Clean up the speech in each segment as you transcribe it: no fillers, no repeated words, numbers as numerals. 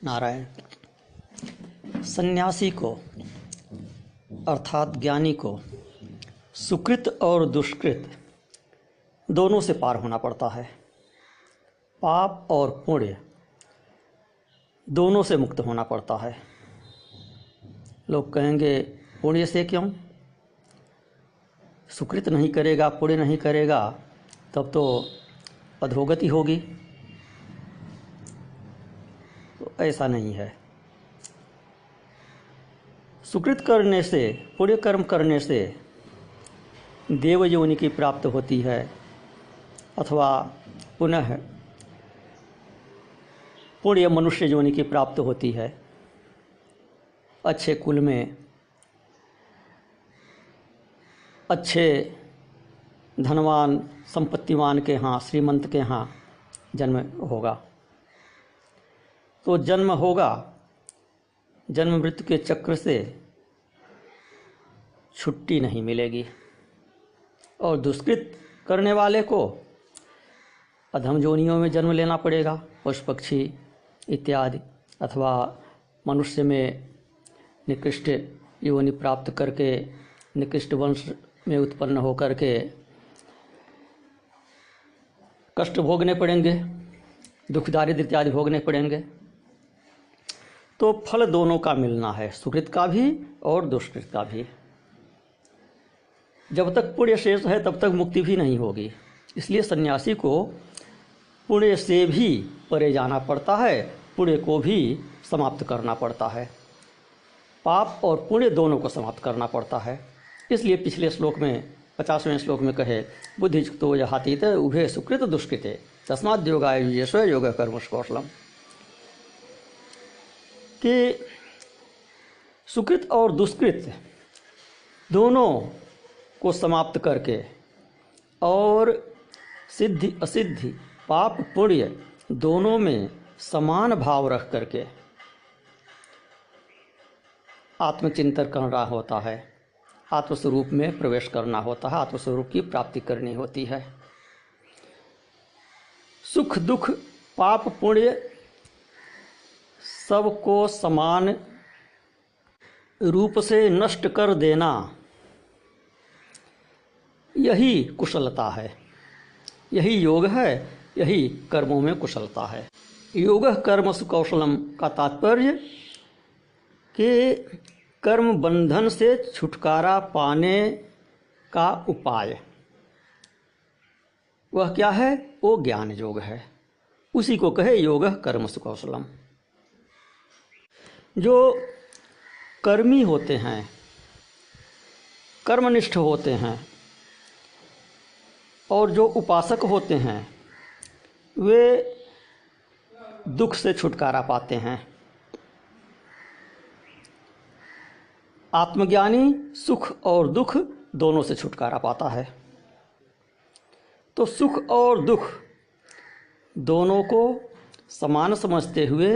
नारायण। सन्यासी को अर्थात ज्ञानी को सुकृत और दुष्कृत दोनों से पार होना पड़ता है। पाप और पुण्य दोनों से मुक्त होना पड़ता है। लोग कहेंगे पुण्य से क्यों? सुकृत नहीं करेगा, पुण्य नहीं करेगा तब तो अधोगति होगी। तो ऐसा नहीं है। सुकृत करने से, पुण्य कर्म करने से देव योनि की प्राप्त होती है अथवा पुनः पुण्य मनुष्य योनि की प्राप्त होती है। अच्छे कुल में, अच्छे धनवान संपत्तिवान के यहाँ, श्रीमंत के यहाँ जन्म होगा। तो जन्म होगा, जन्म मृत्यु के चक्र से छुट्टी नहीं मिलेगी। और दुष्कृत करने वाले को अधम योनियों में जन्म लेना पड़ेगा, पशु पक्षी इत्यादि, अथवा मनुष्य में निकृष्ट योनि प्राप्त करके निकृष्ट वंश में उत्पन्न होकर के कष्ट भोगने पड़ेंगे, दुख दारिद्र्य इत्यादि भोगने पड़ेंगे। तो फल दोनों का मिलना है, सुकृत का भी और दुष्कृत का भी। जब तक पुण्य शेष है तब तक मुक्ति भी नहीं होगी। इसलिए सन्यासी को पुण्य से भी परे जाना पड़ता है, पुण्य को भी समाप्त करना पड़ता है। पाप और पुण्य दोनों को समाप्त करना पड़ता है। इसलिए पिछले श्लोक में 50वें श्लोक में कहे बुद्धियुक्तो जहातीत उभे सुकृत दुष्कृते तस्माद् योगाय युज्यस्व योग कर्मसु कौशलम, कि सुकृत और दुष्कृत दोनों को समाप्त करके और सिद्धि असिद्धि पाप पुण्य दोनों में समान भाव रख करके आत्मचिंतन करना होता है, आत्मस्वरूप में प्रवेश करना होता है, आत्मस्वरूप की प्राप्ति करनी होती है। सुख दुख पाप पुण्य सबको समान रूप से नष्ट कर देना, यही कुशलता है, यही योग है, यही कर्मों में कुशलता है। योग कर्मसु कौशलम का तात्पर्य कि कर्म बंधन से छुटकारा पाने का उपाय वह क्या है? वो ज्ञान योग है। उसी को कहे योग कर्मसु कौशलम। जो कर्मी होते हैं, कर्मनिष्ठ होते हैं और जो उपासक होते हैं वे दुख से छुटकारा पाते हैं। आत्मज्ञानी सुख और दुख दोनों से छुटकारा पाता है। तो सुख और दुख दोनों को समान समझते हुए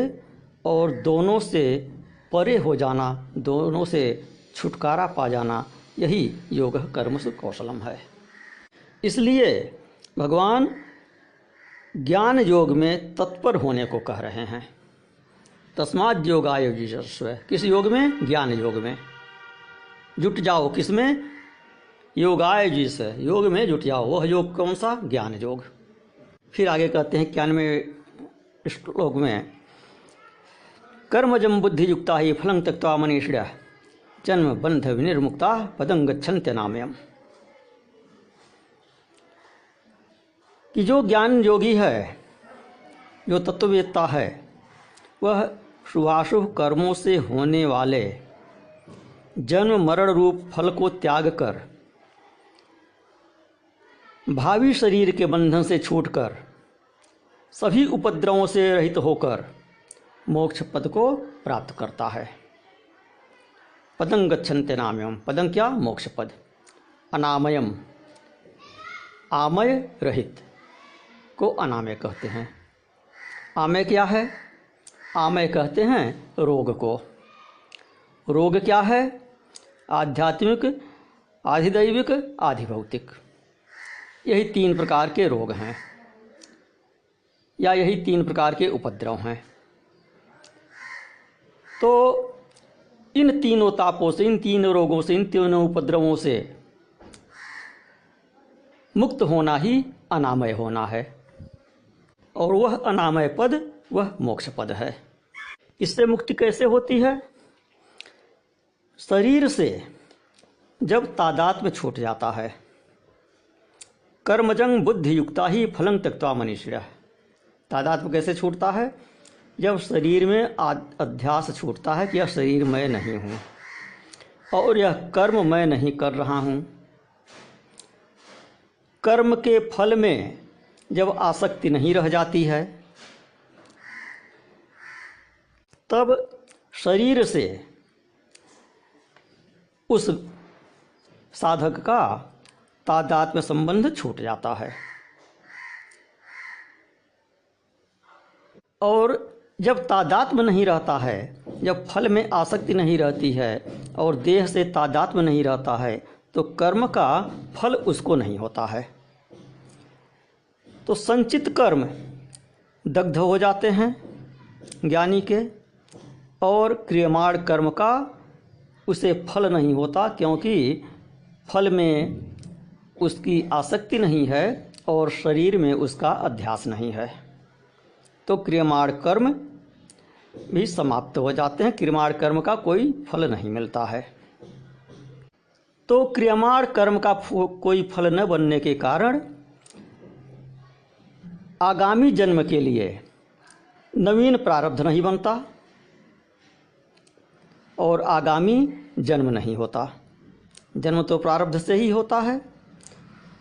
और दोनों से परे हो जाना, दोनों से छुटकारा पा जाना, यही योग कर्मसु कौशलम है। इसलिए भगवान ज्ञान योग में तत्पर होने को कह रहे हैं। तस्माद् योगाय युज्यस्व, किस योग में? ज्ञान योग में जुट जाओ। किस में? योगाय युज्यस्व, योग में जुट जाओ। वह योग कौन सा? ज्ञान योग। फिर आगे कहते हैं 91वें श्लोक में कर्मजं बुद्धियुक्ता हि फलं त्यक्त्वा मनीषिणः जन्म बंध विनिर्मुक्ता पदं गच्छन्ति नामयम्, कि जो ज्ञान योगी है, जो तत्ववेत्ता है, वह शुभाशुभ कर्मों से होने वाले जन्म मरण रूप फल को त्याग कर, भावी शरीर के बंधन से छूटकर, सभी उपद्रवों से रहित होकर मोक्ष पद को प्राप्त करता है। पदं गच्छन्ति नामयम्, पदं क्या? मोक्ष पद। अनामयम, आमय रहित को अनामय कहते हैं। आमय क्या है? आमय कहते हैं रोग को। रोग क्या है? आध्यात्मिक, आधिदैविक, आधिभौतिक। यही 3 प्रकार के रोग हैं या यही 3 प्रकार के उपद्रव हैं। तो इन तीनों तापों से, इन तीनों रोगों से, इन तीनों उपद्रवों से मुक्त होना ही अनामय होना है, और वह अनामय पद वह मोक्ष पद है। इससे मुक्ति कैसे होती है? शरीर से जब तादात्म्य छूट जाता है। कर्मजं बुद्धि युक्ता ही फलं त्यक्त्वा मनीषिणः। तादात्म्य कैसे छूटता है? जब शरीर में अध्यास छूटता है कि यह शरीर मैं नहीं हूँ और यह कर्म मैं नहीं कर रहा हूँ। कर्म के फल में जब आसक्ति नहीं रह जाती है, तब शरीर से उस साधक का तादात्म्य संबंध छूट जाता है। और जब तादात्म्य नहीं रहता है, जब फल में आसक्ति नहीं रहती है और देह से तादात्म्य नहीं रहता है, तो कर्म का फल उसको नहीं होता है। तो संचित कर्म दग्ध हो जाते हैं ज्ञानी के, और क्रियमाण कर्म का उसे फल नहीं होता, क्योंकि फल में उसकी आसक्ति नहीं है और शरीर में उसका अध्यास नहीं है। तो क्रियमाण कर्म भी समाप्त हो जाते हैं, क्रियमाण कर्म का कोई फल नहीं मिलता है। तो क्रियमाण कर्म का कोई फल न बनने के कारण आगामी जन्म के लिए नवीन प्रारब्ध नहीं बनता और आगामी जन्म नहीं होता। जन्म तो प्रारब्ध से ही होता है,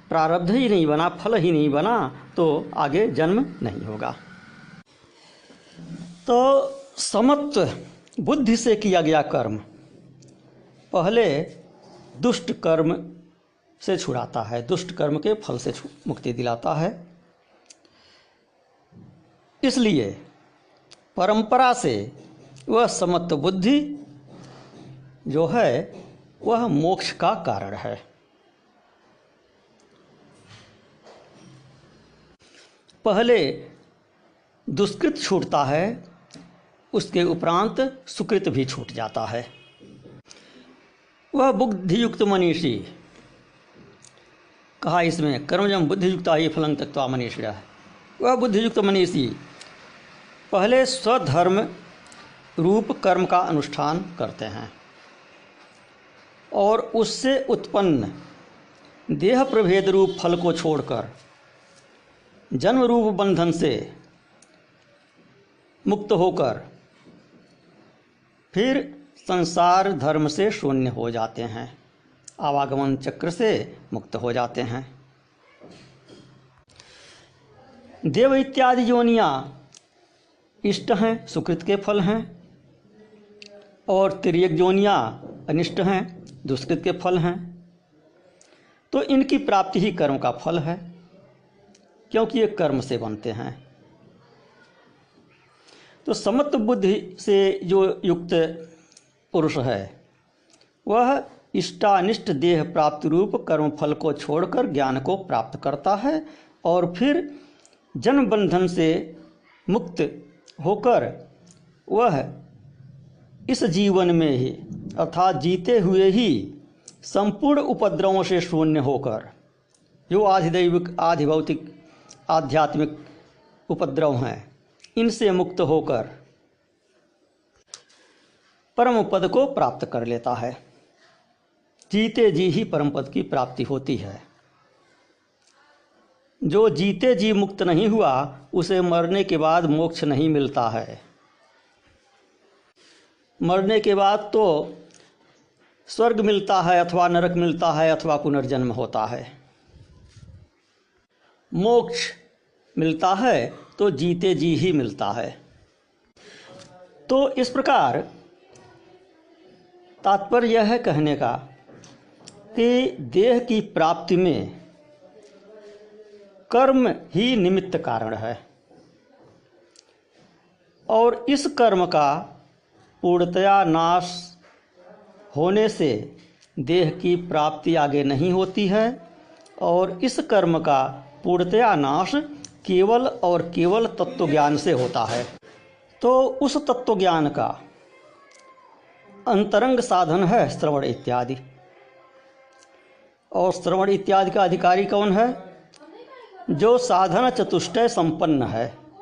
प्रारब्ध ही नहीं बना, फल ही नहीं बना, तो आगे जन्म नहीं होगा। तो समत्व बुद्धि से किया गया कर्म पहले दुष्ट कर्म से छुड़ाता है, दुष्ट कर्म के फल से मुक्ति दिलाता है। इसलिए परंपरा से वह समत्व बुद्धि जो है वह मोक्ष का कारण है। पहले दुष्कृत छूटता है, उसके उपरांत सुकृत भी छूट जाता है। वह बुद्धियुक्त मनीषी कहा इसमें, कर्मजं बुद्धियुक्ता ही फलं त्यक्त्वा मनीषिणः। वह बुद्धियुक्त मनीषी पहले स्वधर्म रूप कर्म का अनुष्ठान करते हैं और उससे उत्पन्न देह प्रभेद रूप फल को छोड़कर जन्म रूप बंधन से मुक्त होकर फिर संसार धर्म से शून्य हो जाते हैं, आवागमन चक्र से मुक्त हो जाते हैं। देव इत्यादि योनियाँ इष्ट हैं, सुकृत के फल हैं, और तिर्यक योनियाँ अनिष्ट हैं, दुष्कृत के फल हैं। तो इनकी प्राप्ति ही कर्म का फल है, क्योंकि ये कर्म से बनते हैं। तो समत्व बुद्धि से जो युक्त पुरुष है वह इष्टानिष्ट देह प्राप्ति रूप कर्म फल को छोड़कर ज्ञान को प्राप्त करता है और फिर जन्म बंधन से मुक्त होकर वह इस जीवन में ही अर्थात जीते हुए ही संपूर्ण उपद्रवों से शून्य होकर, जो आधिदैविक आधिभौतिक आध्यात्मिक उपद्रव हैं, इनसे मुक्त होकर परम पद को प्राप्त कर लेता है। जीते जी ही परम पद की प्राप्ति होती है। जो जीते जी मुक्त नहीं हुआ उसे मरने के बाद मोक्ष नहीं मिलता है। मरने के बाद तो स्वर्ग मिलता है अथवा नरक मिलता है अथवा पुनर्जन्म होता है। मोक्ष मिलता है तो जीते जी ही मिलता है। तो इस प्रकार तात्पर्य यह है कहने का कि देह की प्राप्ति में कर्म ही निमित्त कारण है और इस कर्म का पूर्णतया नाश होने से देह की प्राप्ति आगे नहीं होती है और इस कर्म का पूर्णतया नाश केवल और केवल तत्व ज्ञान से होता है। तो उस तत्व ज्ञान का अंतरंग साधन है श्रवण इत्यादि। और श्रवण इत्यादि का अधिकारी कौन है? जो साधन चतुष्टय संपन्न है।